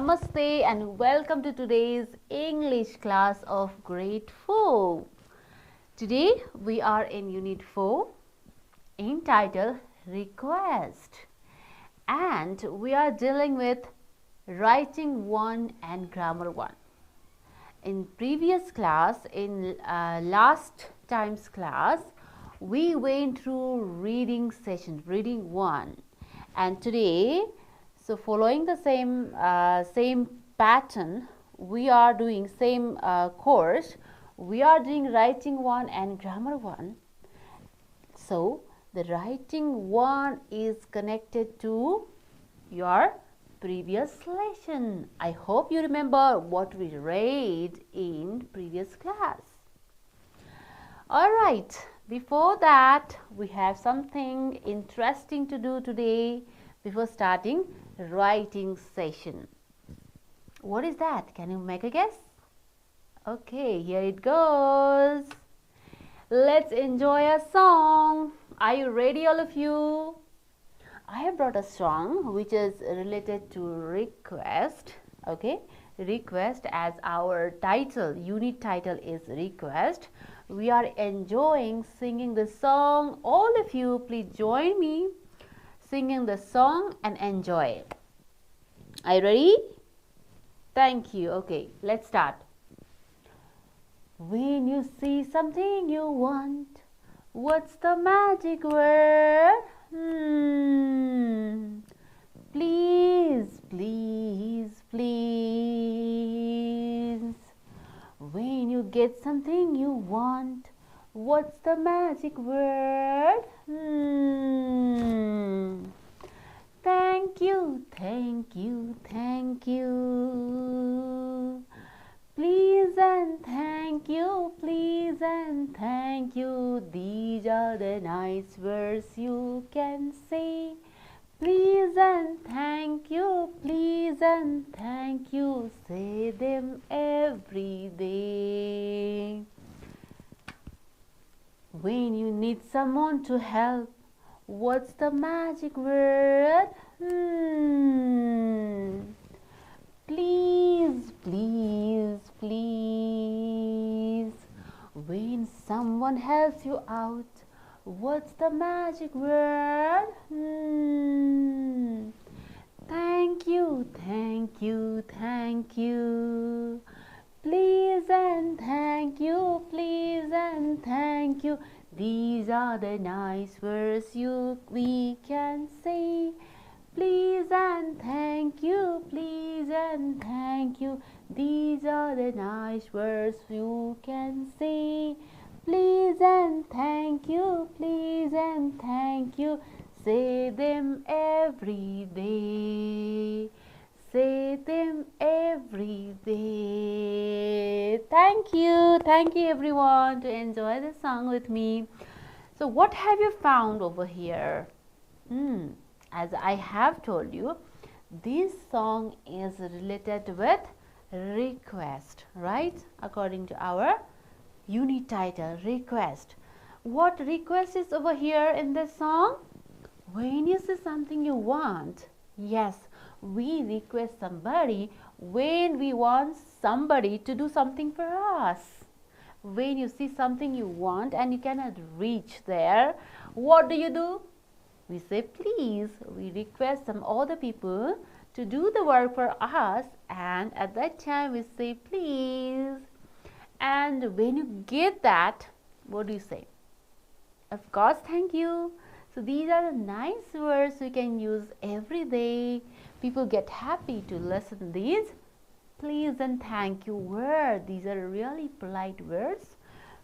Namaste and welcome to today's English class of grade 4. Today we are in unit 4 entitled Request, and we are dealing with writing 1 and grammar 1. In previous class, in last time's class, we went through reading session, reading 1, and today, so following the same pattern, we are doing same course. We are doing writing 1 and grammar 1. So the writing 1 is connected to your previous lesson. I hope you remember what we read in previous class. Alright, before that we have something interesting to do today before starting writing session. What is that? Can you make a guess? Okay, here it goes. Let's enjoy a song. Are you ready, all of you? I have brought a song which is related to request. Okay, request, as our title, unit title is request. We are enjoying singing the song. All of you, please join me singing the song and enjoy it. Are you ready? Thank you. Okay, let's start. When you see something you want, what's the magic word? Please, please, please. When you get something you want, what's the magic word? Thank you, thank you, thank you. Please and thank you, please and thank you. These are the nice words you can say. Please and thank you, please and thank you. Say them every day. When you need someone to help, what's the magic word? Please, please, please. When someone helps you out, what's the magic word? Thank you, thank you, thank you. Please and thank you, please and thank you. These are the nice words we can say. Please and thank you, please and thank you. These are the nice words you can say. Please and thank you, please and thank you. Say them every day. Say them every day. Thank you everyone to enjoy the song with me. So what have you found over here? As I have told you, this song is related with request, right? According to our unit title, request. What request is over here in this song? When you see something you want, yes, we request somebody when we want somebody to do something for us. When you see something you want and you cannot reach there, what do? We say please. We request some other people to do the work for us, and at that time we say please. And when you get that, what do you say? Of course, thank you. So these are the nice words we can use every day. People get happy to listen these please and thank you words. These are really polite words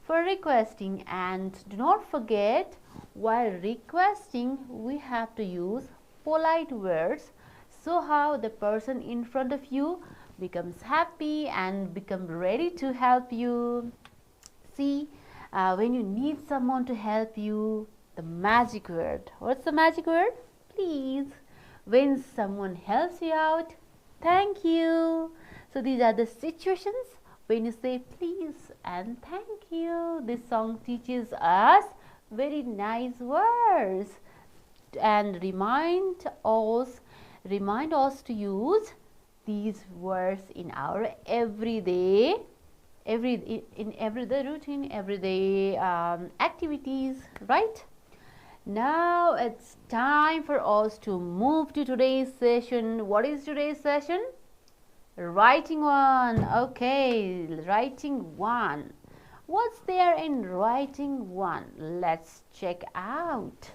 for requesting. And do not forget, while requesting we have to use polite words, so how the person in front of you becomes happy and become ready to help you. See, when you need someone to help you, the magic word. What's the magic word? Please. When someone helps you out, thank you. So these are the situations when you say please and thank you. This song teaches us very nice words and remind us to use these words in our everyday routine, everyday activities, right? Now it's time for us to move to today's session. What is today's session? Writing one. Okay, writing one. What's there in writing one? Let's check out.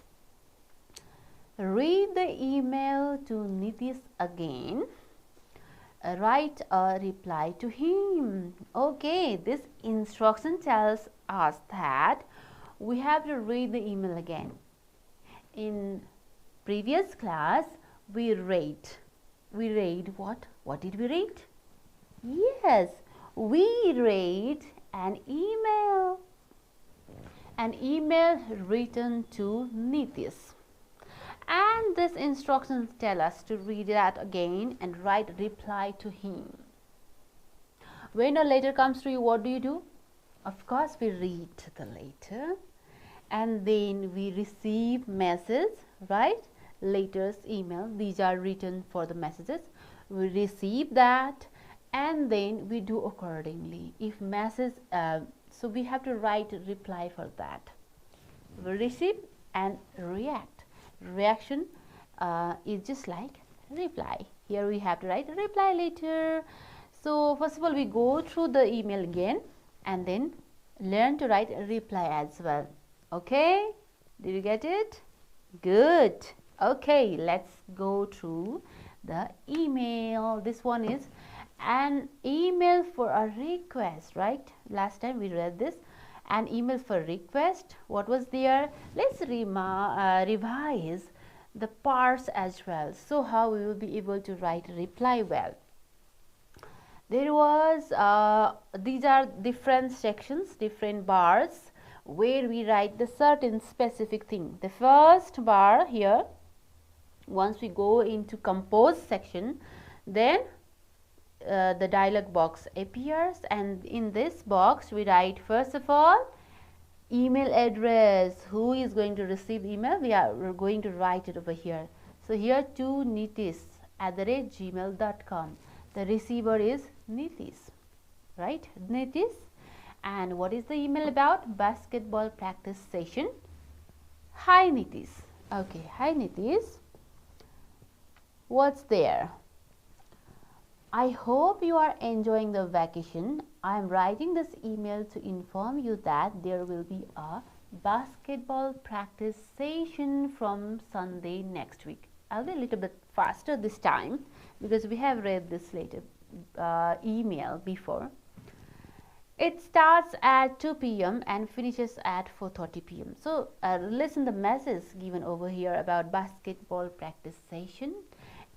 Read the email to Nitish again. Write a reply to him. Okay, this instruction tells us that we have to read the email again. In previous class, we read what? What did we read? Yes, we read an email written to Nitish. And this instructions tell us to read that again and write reply to him. When a letter comes to you, what do? Of course, we read the letter and then we receive message, right? Letters, email, these are written for the messages. We receive that and then we do accordingly. If message, so we have to write a reply for that. We receive and react. Reaction is just like reply. Here we have to write a reply later. So first of all, we go through the email again and then learn to write a reply as well. Okay, did you get it? Good. Okay, let's go through the email. This one is an email for a request, right? Last time we read this. An email for request. What was there? Let's revise the parts as well. So how we will be able to write reply well. There was these are different sections, different bars where we write the certain specific thing. The first bar here, once we go into compose section, then the dialog box appears, and in this box we write first of all email address. Who is going to receive email? We're going to write it over here. So here to nitish@gmail.com. The receiver is Nitish, right? Nitish. And what is the email about? Basketball practice session. Hi Nitish. Okay, hi Nitish. What's there? I hope you are enjoying the vacation. I am writing this email to inform you that there will be a basketball practice session from Sunday next week. I'll be a little bit faster this time because we have read this later email before. It starts at 2 p.m. and finishes at 4:30 p.m. So listen the message given over here about basketball practice session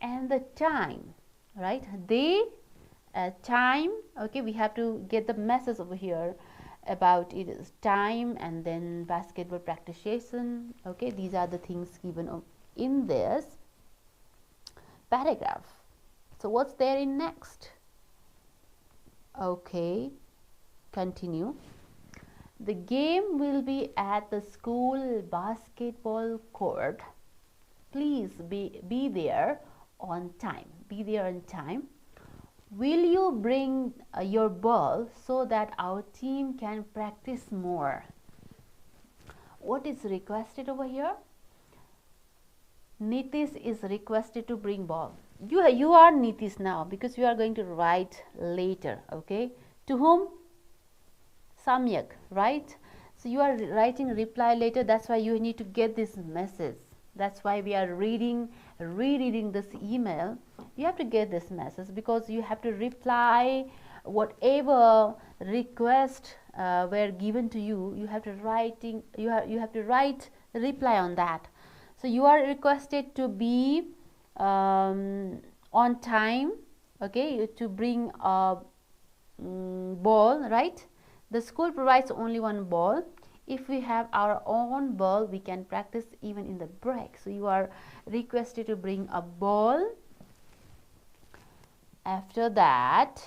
and the time. Right, the time. Okay, we have to get the message over here about it is time and then basketball practice session. Okay, these are the things given in this paragraph. So what's there in next? Okay, continue. The game will be at the school basketball court. Please be there on time. Be there on time. Will you bring your ball so that our team can practice more? What is requested over here? Nitish is requested to bring ball. You are Nitish now because you are going to write later. Okay, to whom? Samyak, right? So you are writing reply later. That's why you need to get this message. That's why we are rereading this email. You have to get this message because you have to reply whatever request were given to you. You have to write a reply on that. So you are requested to be on time. Okay, to bring a ball, right? The school provides only one ball. If we have our own ball, we can practice even in the break. So you are requested to bring a ball. After that,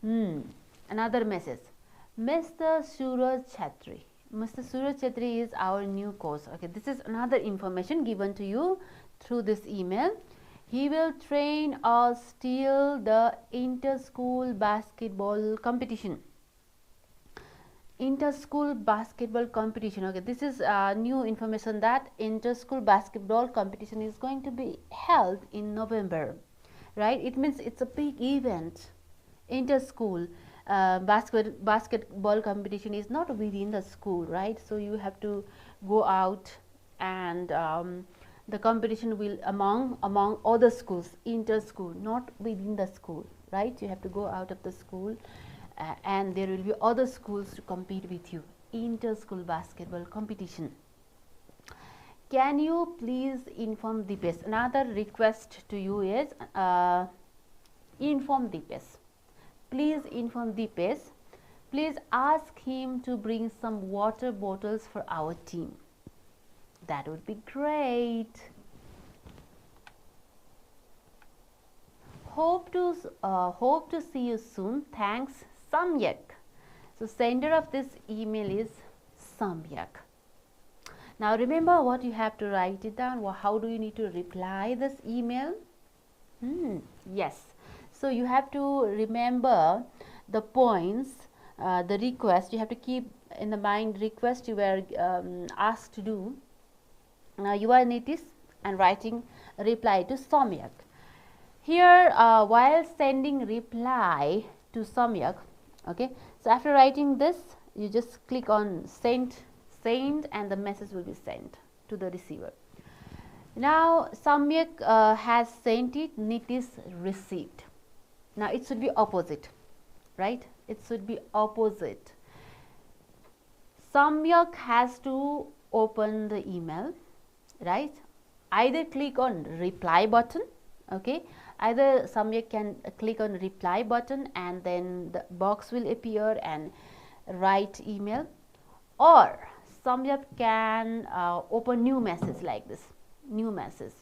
another message. Mr. Suraj Chatri. Mr. Suraj Chatri is our new coach. Okay, this is another information given to you through this email. He will train us till the inter-school basketball competition. Inter-school basketball competition. Okay, this is new information that inter-school basketball competition is going to be held in November, right? It means it's a big event. Inter-school basketball competition is not within the school, right? So you have to go out, and the competition will among other schools, inter-school, not within the school, right? You have to go out of the school, and there will be other schools to compete with you. Inter-school basketball competition. Can you please inform Deepesh? Another request to you is inform Deepesh. Please inform Deepesh. Please ask him to bring some water bottles for our team. That would be great. Hope to see you soon. Thanks, Samyak. So sender of this email is Samyak. Now remember what you have to write it down. How do you need to reply this email? Yes. So you have to remember the points, the request. You have to keep in the mind request you were asked to do. Now you are Nitish and writing a reply to Samyak. Here while sending reply to Samyak, okay, so after writing this, you just click on send, and the message will be sent to the receiver. Now Samyak has sent it, Nitish received. Now it should be opposite, right? It should be opposite. Samyak has to open the email, right? Either click on reply button, okay, either Samyak can click on reply button and then the box will appear and write email, or Samyak can open new message like this, new message,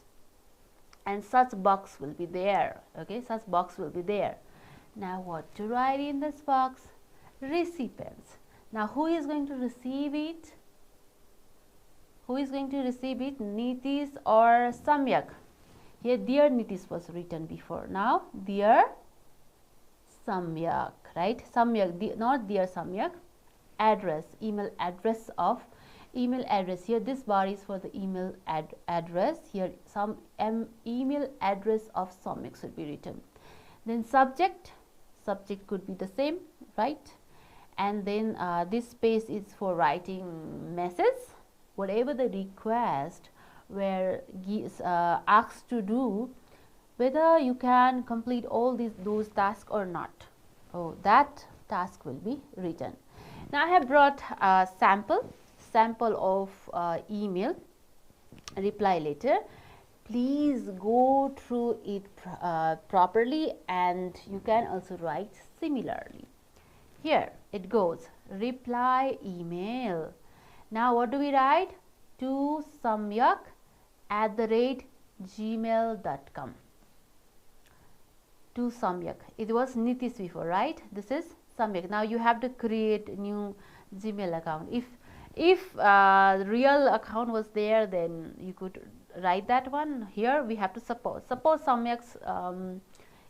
and such box will be there, okay, such box will be there. Now what to write in this box? Recipients. Now who is going to receive it? Who is going to receive it? Nitish or Samyak? Here dear Nitish was written before. Now dear Samyak, right? Samyak, not dear Samyak. Address, email address of, email address. Here this bar is for the email address. Here some email address of Samyak should be written. Then subject could be the same, right? And then this space is for writing message, whatever the request were asked to do, whether you can complete all those tasks or not. Oh, that task will be written. Now I have brought a sample of email reply letter. Please go through it properly, and you can also write similarly. Here it goes, reply email. Now what do we write? To samyak@gmail.com. To Samyak. It was Nitish before, right? This is Samyak. Now you have to create new Gmail account. If real account was there, then you could write that one. Here we have to suppose Samyak's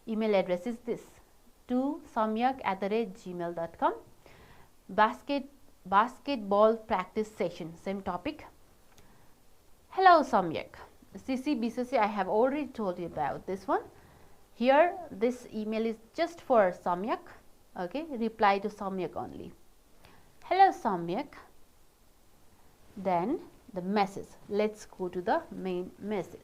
email address is this, to samyak@gmail.com. Basketball practice session, same topic. Hello Samyak. CC BCC, I have already told you about this one. Here this email is just for Samyak, okay, reply to Samyak only. Hello Samyak. Then the message. Let's go to the main message.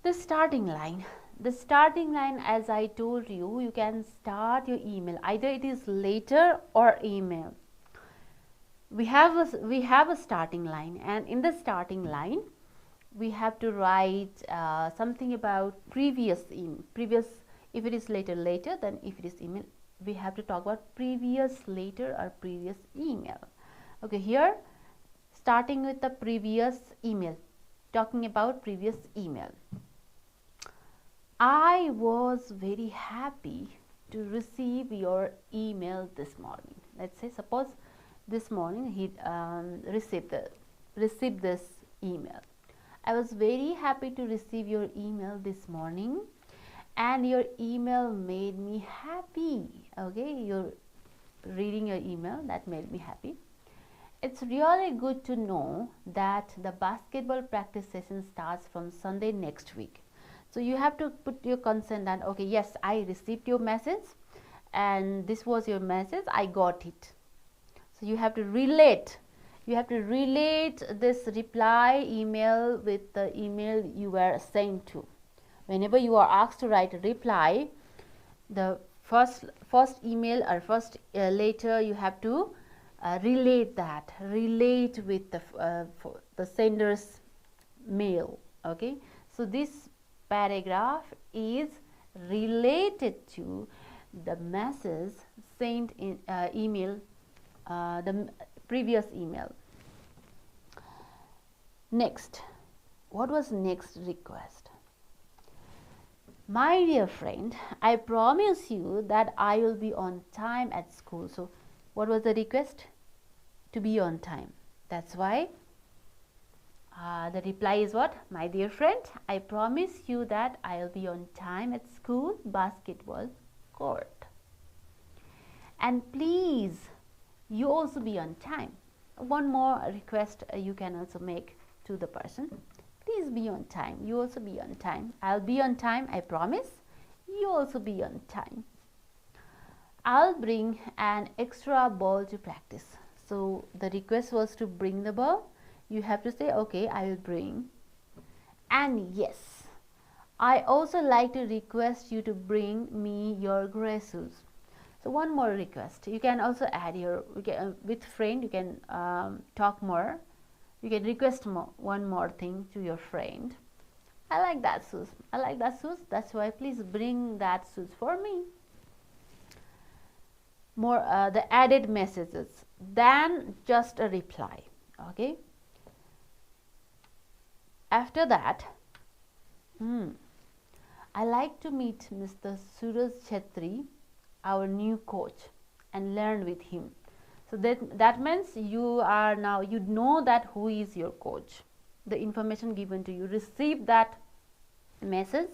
The starting line. The starting line, as I told you, you can start your email. Either it is letter or email. We have a starting line, and in the starting line, we have to write something about previous. If it is later, then if it is email, we have to talk about previous letter or previous email. Okay, here starting with the previous email, talking about previous email. I was very happy to receive your email this morning. Let's say, suppose this morning he received this email. I was very happy to receive your email this morning, and your email made me happy. Okay, you're reading your email, that made me happy. It's really good to know that the basketball practice session starts from Sunday next week. So you have to put your consent and okay, yes, I received your message and this was your message, I got it. So you have to relate. You have to relate this reply email with the email you were sent to. Whenever you are asked to write a reply, the first email or first letter, you have to relate with the sender's mail. Okay, so this paragraph is related to the message sent in email, the previous email. Next, what was next request? My dear friend, I promise you that I will be on time at school. So what was the request? To be on time. That's why the reply is what? My dear friend, I promise you that I will be on time at school basketball court. And please, you also be on time. One more request you can also make to the person. Please be on time. You also be on time. I'll be on time, I promise. You also be on time. I'll bring an extra ball to practice. So the request was to bring the ball. You have to say, okay, I will bring. And yes, I also like to request you to bring me your gray shoes. So one more request. You can also add your, with friend, you can talk more. You can request one more thing to your friend. I like that shoes. I like that shoes. That's why please bring that shoes for me. More the added messages than just a reply. Okay. After that, I like to meet Mr. Suraj Chetri, our new coach, and learn with him. So that means you are now, you know that who is your coach. The information given to you, receive that message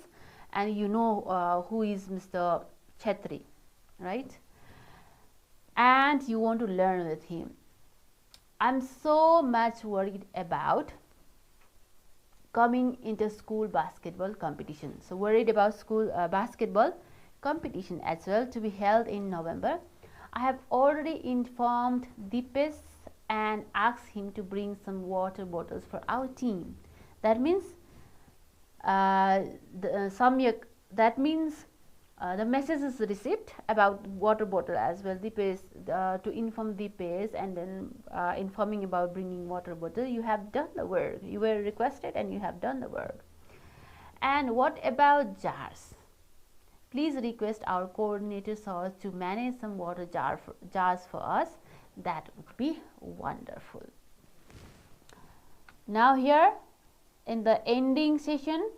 and you know who is Mr. Chetri, right? And you want to learn with him. I'm so much worried about coming into school basketball competition. So worried about school basketball competition as well to be held in November. I have already informed Deepesh and asked him to bring some water bottles for our team. That means the message is received about water bottle as well. Deepesh, to inform Deepesh and then informing about bringing water bottle. You have done the work. You were requested and you have done the work. And what about jars? Please request our coordinator sir to manage some water jars for us. That would be wonderful. Now here in the ending session,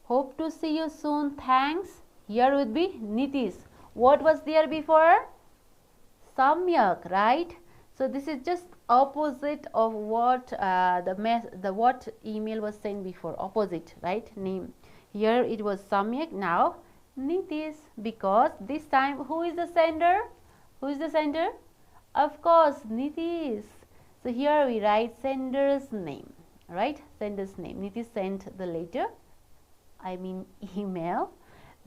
hope to see you soon. Thanks. Here would be Nitish. What was there before? Samyak, right? So this is just opposite of what what email was sent before. Opposite, right? Name. Here it was Samyak. Now Nitish, because this time who is the sender? Who is the sender? Of course, Nitish. So here we write sender's name, right? Sender's name. Nitish sent the letter. I mean email.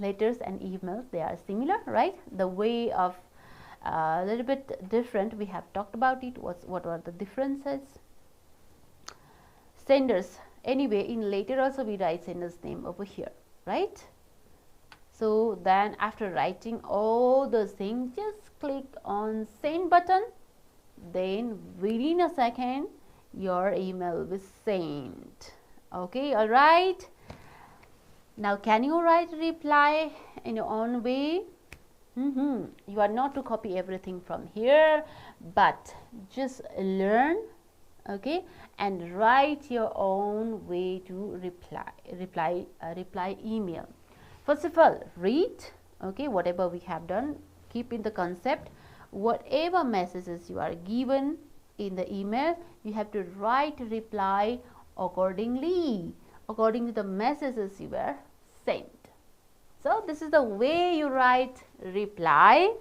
Letters and emails, they are similar, right? The way of a little bit different. We have talked about it. What are the differences? Senders. Anyway, in later also we write sender's name over here, right? So then after writing all those things, just click on send button. Then within a second, your email will be sent. Okay, all right. Now, can you write reply in your own way? You are not to copy everything from here, but just learn, okay, and write your own way to reply email. First of all, read, okay, whatever we have done, keep in the concept. Whatever messages you are given in the email, you have to write reply accordingly, according to the messages you were sent. So this is the way you write reply.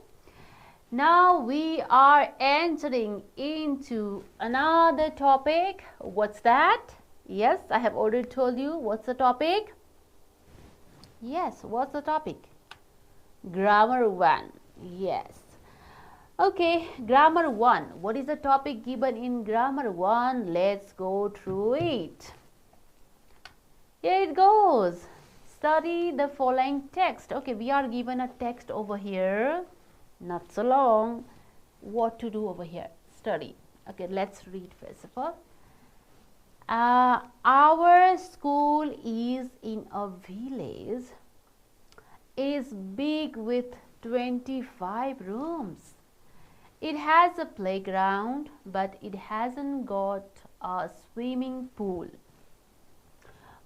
Now we are entering into another topic. What's that? Yes, I have already told you what's the topic. Yes, what's the topic? Grammar 1. Yes. Okay, grammar 1. What is the topic given in grammar 1? Let's go through it. Here it goes. Study the following text. Okay, we are given a text over here. Not so long. What to do over here? Study. Okay, let's read first of all. Our school is in a village. Is big with 25 rooms. It has a playground, but it hasn't got a swimming pool.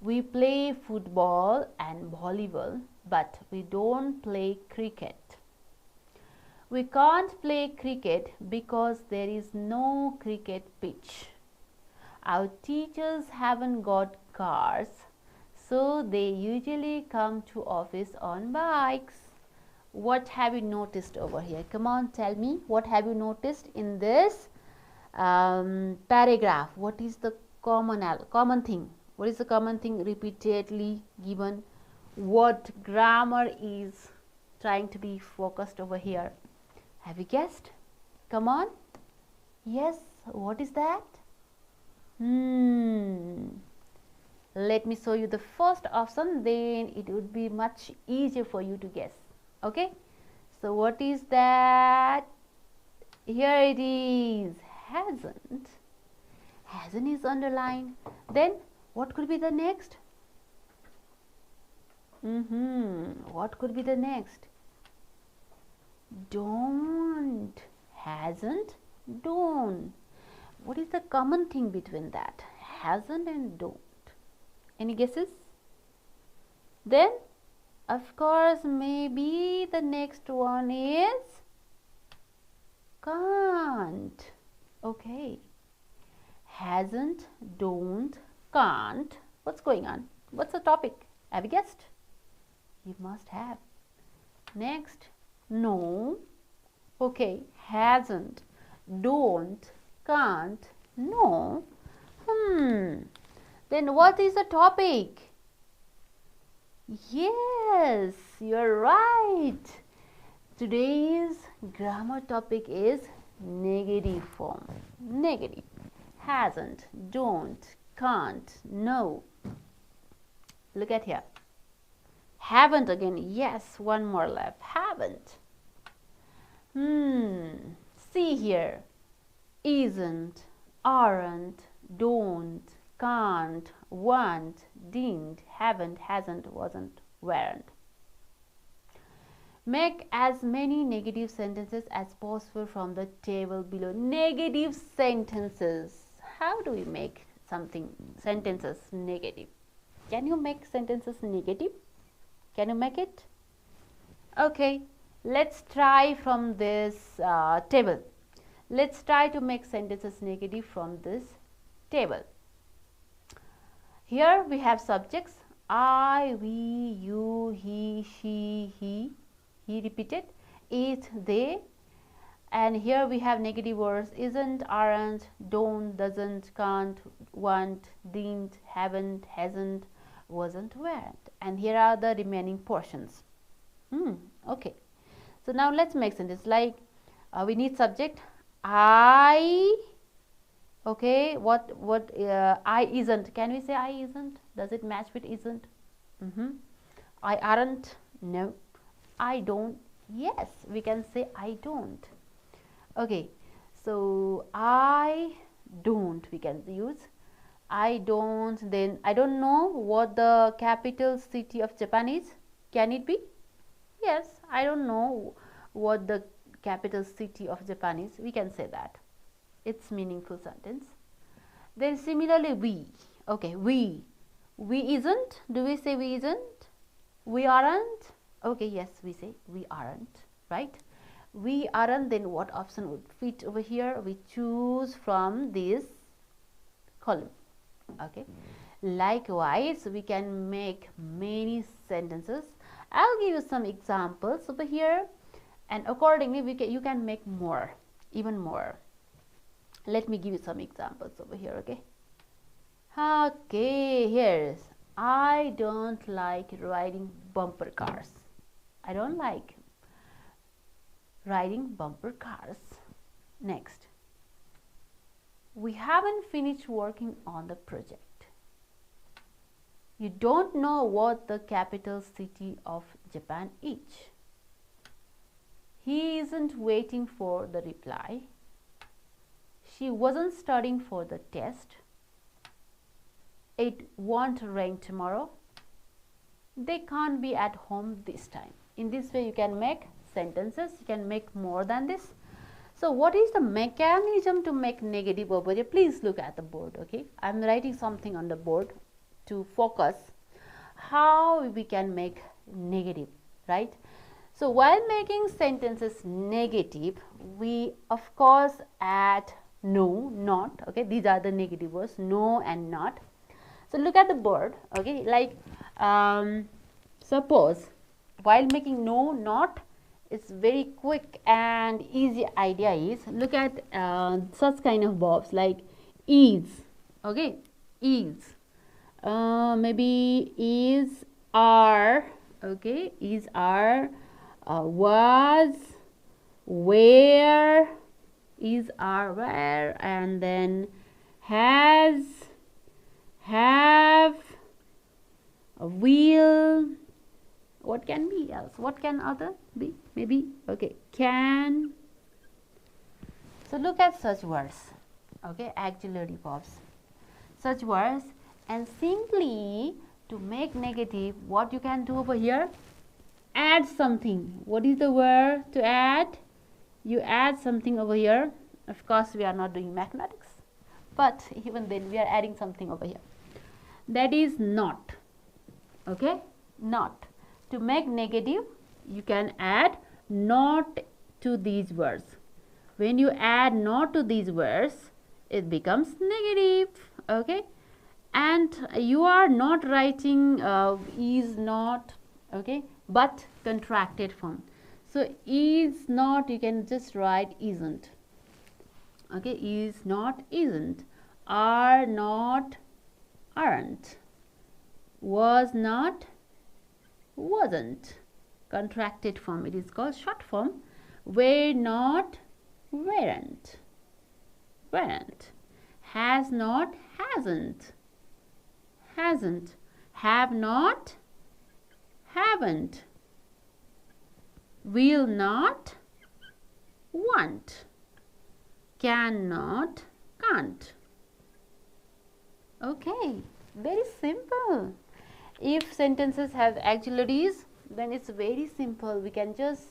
We play football and volleyball, but we don't play cricket. We can't play cricket because there is no cricket pitch. Our teachers haven't got cars, so they usually come to office on bikes. What have you noticed over here? Come on, tell me. What have you noticed in this paragraph? What is the common thing? What is the common thing repeatedly given? What grammar is trying to be focused over here? Have you guessed? Come on. Yes, what is that? Let me show you the first option, then it would be much easier for you to guess. Okay, so what is that? Here it is. Hasn't. Hasn't is underlined. Then what could be the next? What could be the next? Don't. Hasn't, don't. What is the common thing between that? Hasn't and don't. Any guesses? Then, of course, maybe the next one is can't. Okay. Hasn't, don't, can't. What's going on? What's the topic? Have you guessed? You must have. Next, no. Okay. Hasn't, don't, can't, no. Then what is the topic? Yes, you're right. Today's grammar topic is negative form. Negative. Hasn't, don't, can't, no. Look at here. Haven't again. Yes, one more left. Haven't. See here. Isn't, aren't, don't, can't, won't, didn't, haven't, hasn't, wasn't, weren't. Make as many negative sentences as possible from the table below. Negative sentences. How do we make sentences negative? Can you make sentences negative? Can you make it? Okay, let's try from this table. Let's try to make sentences negative from this table. Here we have subjects I, we, you, he, she, he repeated, it, they, and here we have negative words isn't, aren't, don't, doesn't, can't, won't, didn't, haven't, hasn't, wasn't, weren't, and here are the remaining portions. Okay, so now let's make sentences like we need subject I. Okay, what I isn't. Can we say I isn't? Does it match with isn't? I aren't. No. I don't. Yes, we can say I don't. Okay, so I don't we can use. I don't. Then I don't know what the capital city of Japan is. Can it be? Yes, I don't know what the capital city of Japan is. We can say that. It's meaningful sentence. Then similarly we. Okay, we isn't. Do we say we isn't? We aren't. Okay, yes, we say we aren't, right? We aren't. Then what option would fit over here? We choose from this column. Okay, likewise we can make many sentences. I'll give you some examples over here, and accordingly you can make more, even more. Let me give you some examples over here. Okay, here's, I don't like riding bumper cars. I don't like riding bumper cars. Next, we haven't finished working on the project. You don't know what the capital city of Japan is. He isn't waiting for the reply. She wasn't studying for the test. It won't rain tomorrow. They can't be at home this time. In this way you can make sentences. You can make more than this. So what is the mechanism to make negative over here? Please look at the board. Okay, I'm writing something on the board to focus how we can make negative, right? So while making sentences negative, we of course add no, not. Okay, these are the negative words, no and not. So look at the board. Okay, like suppose while making no, not, it's very quick and easy idea is, look at such kind of verbs like is. Okay, is, maybe is, are. Okay, is, are, was, where, is, are, where, and then has, have, will. What can be else? What can other be? Maybe, okay, can. So look at such words. Okay, auxiliary verbs, such words, and simply to make negative, what you can do over here, add something. What is the word to add? You add something over here. Of course we are not doing mathematics, but even then we are adding something over here. That is not. Okay, not. To make negative, you can add not to these words. When you add not to these words, it becomes negative. Okay, and you are not writing is not, okay, but contracted form. So is not, you can just write isn't. Okay, is not, isn't. Are not, aren't. Was not, wasn't. Contracted form, it is called short form. Were not, weren't. Weren't. Has not, hasn't. Hasn't. Have not, haven't. Will not, won't. Cannot, can't. Okay, very simple. If sentences have auxiliaries, then it's very simple. We can just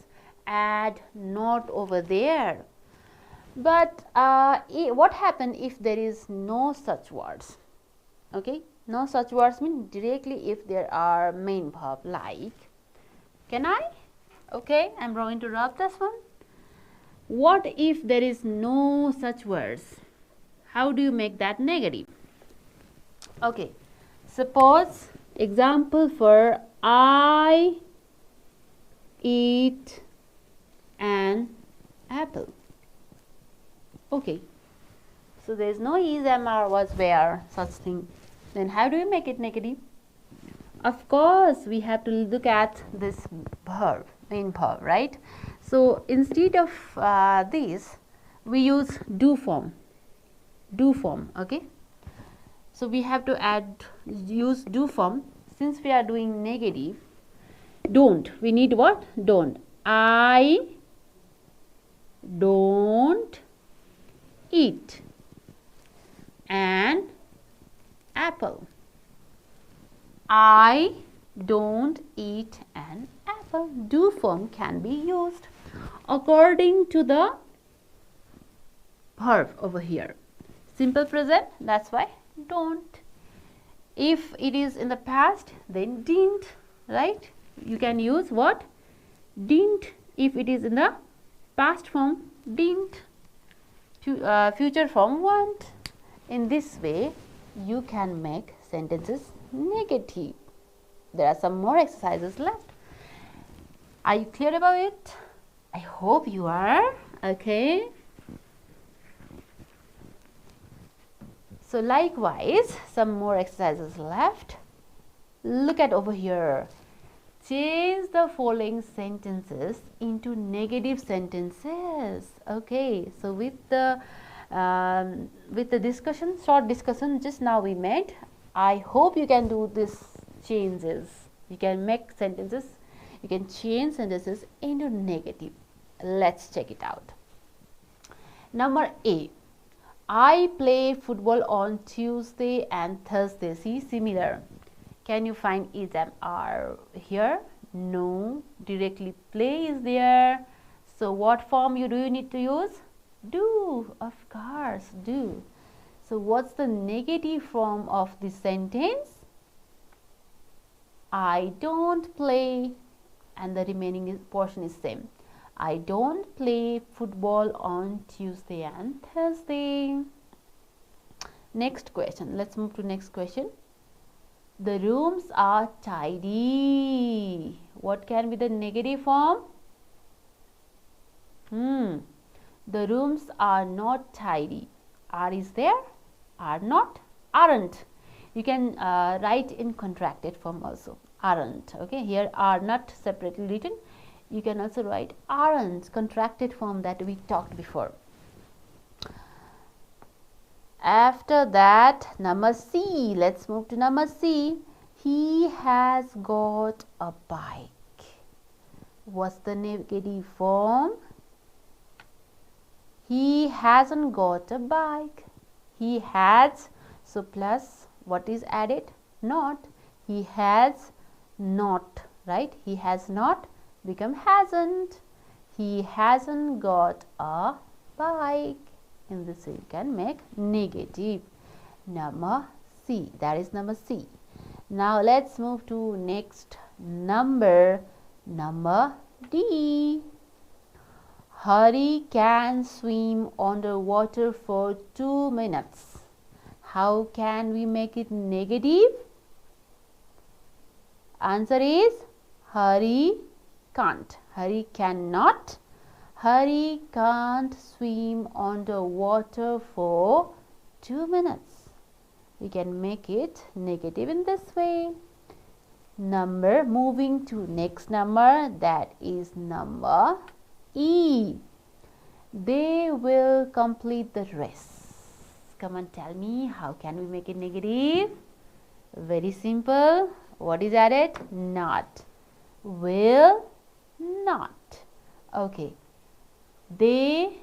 add not over there. But what happens if there is no such words? Okay, no such words mean directly if there are main verb like, can I? Okay, I'm going to rub this one. What if there is no such words? How do you make that negative? Okay, suppose example for I eat an apple. Okay, so there is no is, am, are, was, where, such thing. Then how do you make it negative? Of course, we have to look at this verb, main verb, right? So instead of this, we use do form. Do form, okay? So we have to use do form. Since we are doing negative, don't. We need what? Don't. I don't eat an apple. I don't eat an apple. Do form can be used according to the verb over here. Simple present, that's why don't. If it is in the past, then didn't, right? You can use what? Didn't. If it is in the past form, didn't. Future form, won't. In this way, you can make sentences negative. There are some more exercises left. Are you clear about it? I hope you are. Okay. So likewise, some more exercises left. Look at over here. Change the following sentences into negative sentences. Okay. So with the discussion, short discussion just now we made, I hope you can do this changes. You can make sentences. You can change sentences into negative. Let's check it out. Number A. I play football on Tuesday and Thursday. See, similar. Can you find is and are here? No. Directly play is there. So what form do you need to use? Do. Of course, do. So what's the negative form of this sentence? I don't play, and the remaining portion is same. I don't play football on Tuesday and Thursday. Next question. Let's move to next question. The rooms are tidy. What can be the negative form? The rooms are not tidy. Are is there? Are not? Aren't. You can write in contracted form also. Aren't. Okay. Here are not separately written. You can also write aren't, contracted form that we talked before. After that, number C. Let's move to number C. He has got a bike. What's the negative form? He hasn't got a bike. He has. So plus what is added? Not. He has not. Right? He has not. Become hasn't. He hasn't got a bike. In this way you can make negative. Number C. That is number C. Now let's move to next number. Number D. Hari can swim underwater for 2 minutes. How can we make it negative? Answer is Hari can't. Hari cannot. Hari can't swim underwater for 2 minutes. We can make it negative in this way. Moving to next number, that is number E. They will complete the rest. Come on, tell me, how can we make it negative? Very simple. What is added? Not. Will not. Okay. They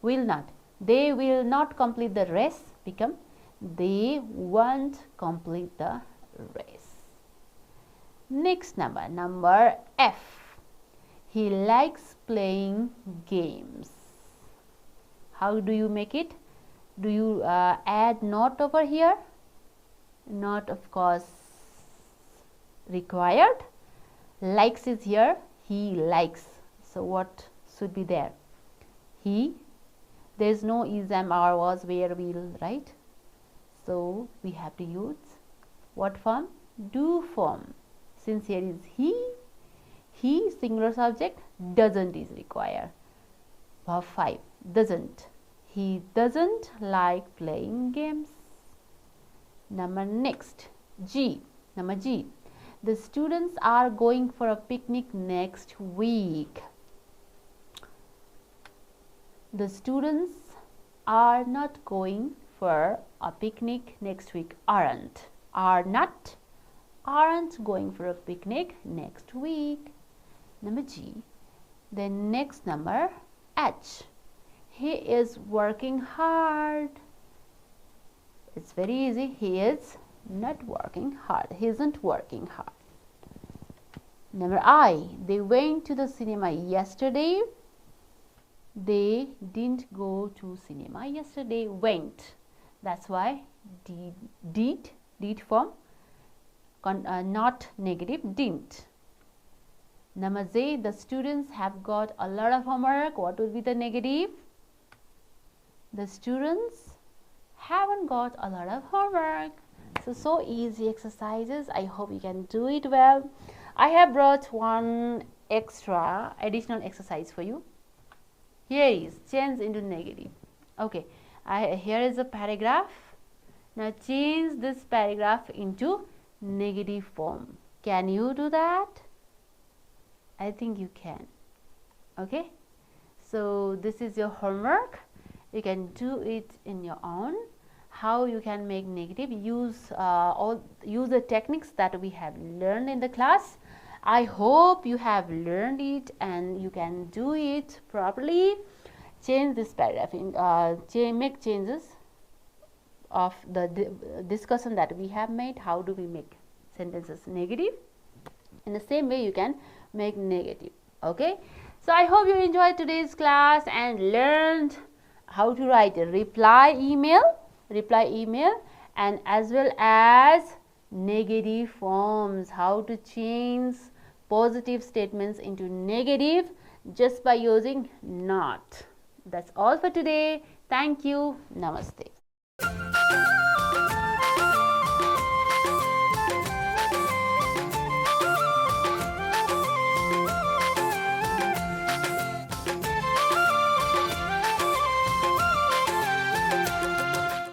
will not. They will not complete the rest. Become they won't complete the race. Next number, number F. He likes playing games. How do you make it? Do you add not over here? Not, of course, required. Likes is here. He likes. So what should be there? He. There is no is am are was where will, right? So we have to use what form? Do form. Since here is he singular subject, doesn't is required. Verb 5. Doesn't. He doesn't like playing games. Next G. Number G. The students are going for a picnic next week. The students are not going for a picnic next week. Aren't. Are not. Aren't going for a picnic next week. Number G. Then next number H. He is working hard. It's very easy. He is not working hard. He isn't working hard. Number I. They went to the cinema yesterday. They didn't go to cinema yesterday. Went. That's why did form not negative, didn't. Number Z. The students have got a lot of homework. What would be the negative? The students haven't got a lot of homework. So easy exercises. I hope you can do it well. I have brought one extra additional exercise for you. Here is change into negative. Okay, here is a paragraph. Now change this paragraph into negative form. Can you do that? I think you can. Okay, so this is your homework. You can do it in your own. How you can make negative, use the techniques that we have learned in the class. I hope you have learned it and you can do it properly. Change this paragraph in make changes of the discussion that we have made. How do we make sentences negative? In the same way you can make negative. Okay, so I hope you enjoyed today's class and learned how to write a reply email and as well as negative forms, how to change positive statements into negative just by using not. That's all for today. Thank you. Namaste.